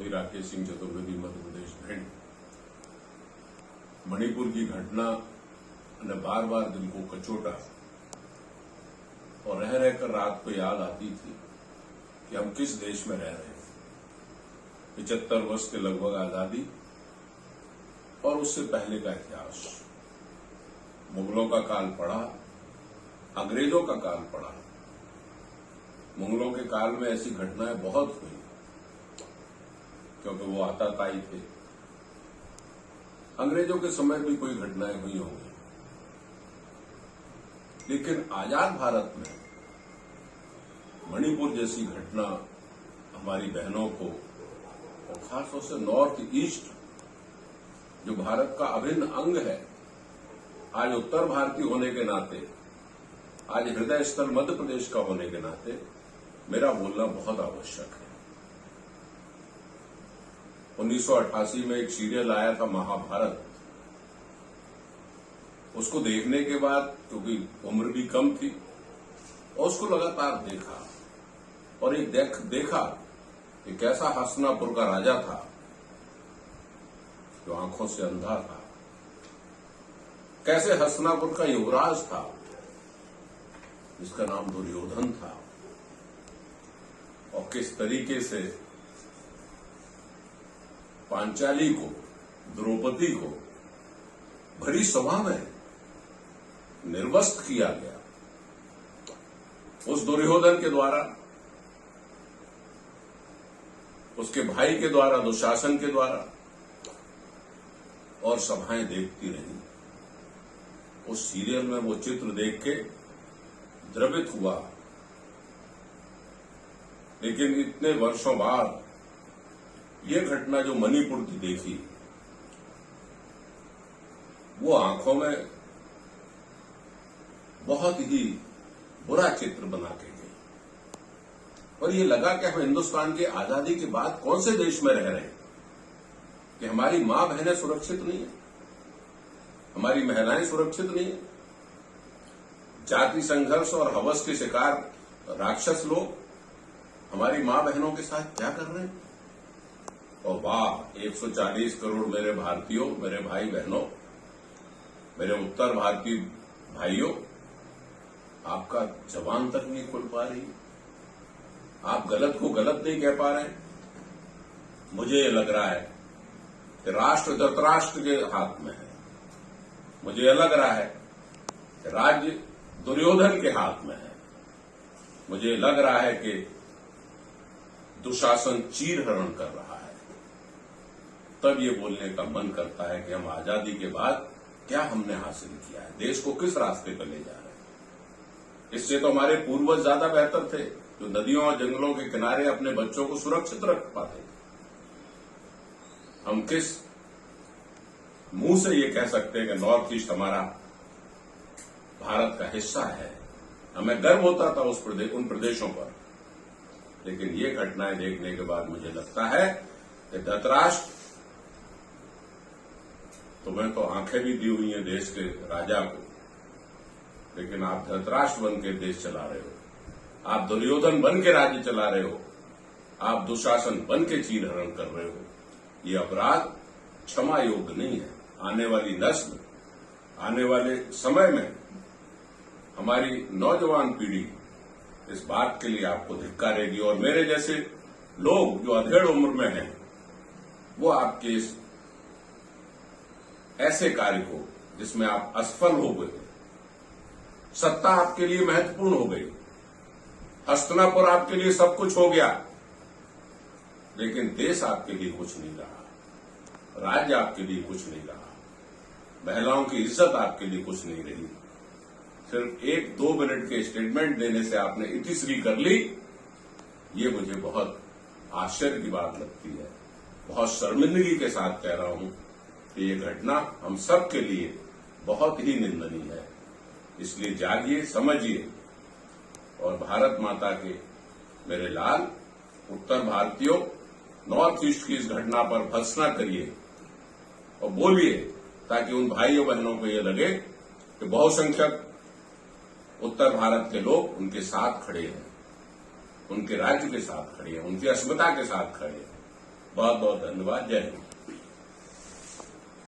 मुख्यमंत्री राकेश सिंह चतुर्वेदी मध्य प्रदेश भिंड। मणिपुर की घटना ने बार बार दिल को कचोटा और रह रहकर रात को याद आती थी कि हम किस देश में रह रहे हैं। 75 वर्ष के लगभग आजादी और उससे पहले का इतिहास, मुगलों का काल पड़ा, अंग्रेजों का काल पड़ा। मुगलों के काल में ऐसी घटनाएं बहुत हुई क्योंकि वो आताताई थे। अंग्रेजों के समय भी कोई घटनाएं हुई होंगी, लेकिन आजाद भारत में मणिपुर जैसी घटना हमारी बहनों को, और खासतौर से नॉर्थ ईस्ट जो भारत का अभिन्न अंग है, आज उत्तर भारतीय होने के नाते, आज हृदय स्थल मध्य प्रदेश का होने के नाते मेरा बोलना बहुत आवश्यक है। 1988 में एक सीरियल आया था महाभारत, उसको देखने के बाद क्योंकि उम्र भी कम थी और उसको लगातार देखा और एक देखा कि कैसा हस्तिनापुर का राजा था जो आंखों से अंधा था, कैसे हस्तिनापुर का युवराज था जिसका नाम दुर्योधन था, और किस तरीके से पांचाली को, द्रौपदी को भरी सभा में निर्वस्त्र किया गया उस दुर्योधन के द्वारा, उसके भाई के द्वारा, दुशासन के द्वारा, और सभाएं देखती रही। उस सीरियल में वो चित्र देख के द्रवित हुआ। लेकिन इतने वर्षों बाद ये घटना जो मणिपुर की देखी, वो आंखों में बहुत ही बुरा चित्र बना के गई और ये लगा कि हम हिंदुस्तान की आजादी के बाद कौन से देश में रह रहे हैं कि हमारी मां बहनें सुरक्षित नहीं है, हमारी महिलाएं सुरक्षित नहीं है। जाति संघर्ष और हवस के शिकार राक्षस लोग हमारी मां बहनों के साथ क्या कर रहे हैं। और वाह, 140 करोड़ मेरे भारतीयों, मेरे भाई बहनों, मेरे उत्तर भारतीय भाइयों, आपका जबान तक नहीं खुल पा रही, आप गलत को गलत नहीं कह पा रहे। मुझे ये लग रहा है कि राष्ट्र धृतराष्ट्र के हाथ में है, मुझे यह लग रहा है कि राज्य दुर्योधन के हाथ में है, मुझे लग रहा है कि दुशासन चीरहरण कर रहा है। तब ये बोलने का मन करता है कि हम आजादी के बाद क्या हमने हासिल किया है, देश को किस रास्ते पर ले जा रहे हैं। इससे तो हमारे पूर्वज ज्यादा बेहतर थे जो नदियों और जंगलों के किनारे अपने बच्चों को सुरक्षित रख पाते थे। हम किस मुंह से ये कह सकते हैं कि नॉर्थ ईस्ट हमारा भारत का हिस्सा है। हमें गर्व होता था उन प्रदेशों पर, लेकिन ये घटनाएं देखने के बाद मुझे लगता है कि धृतराष्ट्र, तुम्हें तो आंखें भी दी हुई हैं देश के राजा को, लेकिन आप धृतराष्ट्र बन के देश चला रहे हो, आप दुर्योधन बन के राज्य चला रहे हो, आप दुशासन बन के चीरहरण कर रहे हो। ये अपराध क्षमा योग्य नहीं है। आने वाली नस्ल, आने वाले समय में हमारी नौजवान पीढ़ी इस बात के लिए आपको धिक्कारेगी और मेरे जैसे लोग जो अधेड़ उम्र में हैं, वो आपके इस ऐसे कार्य को जिसमें आप असफल हो गए, सत्ता आपके लिए महत्वपूर्ण हो गई, हस्तिनापुर आपके लिए सब कुछ हो गया, लेकिन देश आपके लिए कुछ नहीं रहा, राज्य आपके लिए कुछ नहीं रहा, महिलाओं की इज्जत आपके लिए कुछ नहीं रही। सिर्फ 1-2 मिनट के स्टेटमेंट देने से आपने इतिश्री कर ली। ये मुझे बहुत आश्चर्य की बात लगती है, बहुत शर्मिंदगी के साथ कह रहा हूं कि ये घटना हम सब के लिए बहुत ही निंदनीय है। इसलिए जागिए, समझिए और भारत माता के मेरे लाल उत्तर भारतीयों, नॉर्थ ईस्ट की इस घटना पर भर्त्सना करिए और बोलिए, ताकि उन भाइयों बहनों को ये लगे कि बहुसंख्यक उत्तर भारत के लोग उनके साथ खड़े हैं, उनके राज्य के साथ खड़े हैं, उनकी अस्मिता के साथ खड़े हैं। बहुत बहुत धन्यवाद। जय हिंद।